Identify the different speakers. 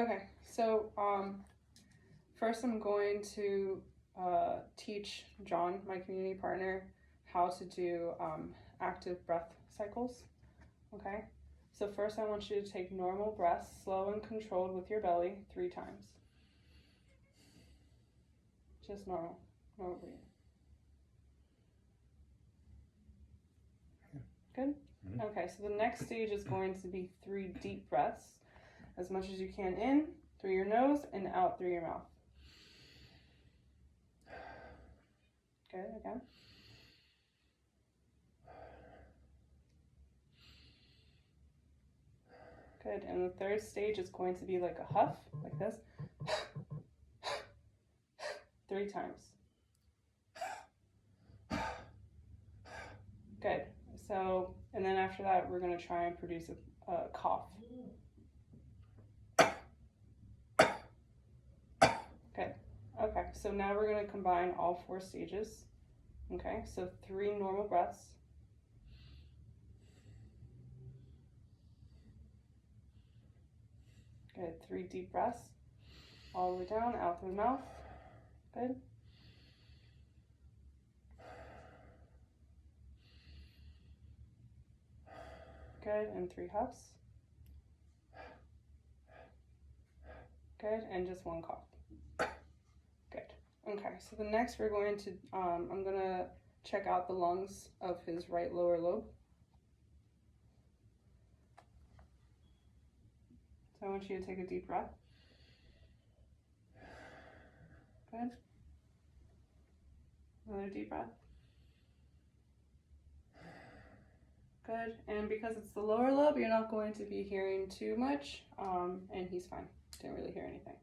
Speaker 1: Okay, so first I'm going to teach John, my community partner, how to do active breath cycles. Okay, so first I want you to take normal breaths, slow and controlled with your belly 3 times. Just normal breathing. Good? Mm-hmm. Okay, so the next stage is going to be 3 deep breaths, as much as you can in through your nose and out through your mouth. Good, again. Good, and the third stage is going to be like a huff, like this. 3 times. Good. So, and then after that, we're going to try and produce a cough. Good. Okay, so now we're going to combine all 4 stages. Okay, so 3 normal breaths. Good. 3 deep breaths. All the way down, out through the mouth. Good. Good, and 3 huffs. Good, and just 1 cough. Good. Okay, so the next we're going to, I'm going to check out the lungs of his right lower lobe. So I want you to take a deep breath. Good. Another deep breath. Good, and because it's the lower lobe, you're not going to be hearing too much, and he's fine. Didn't really hear anything.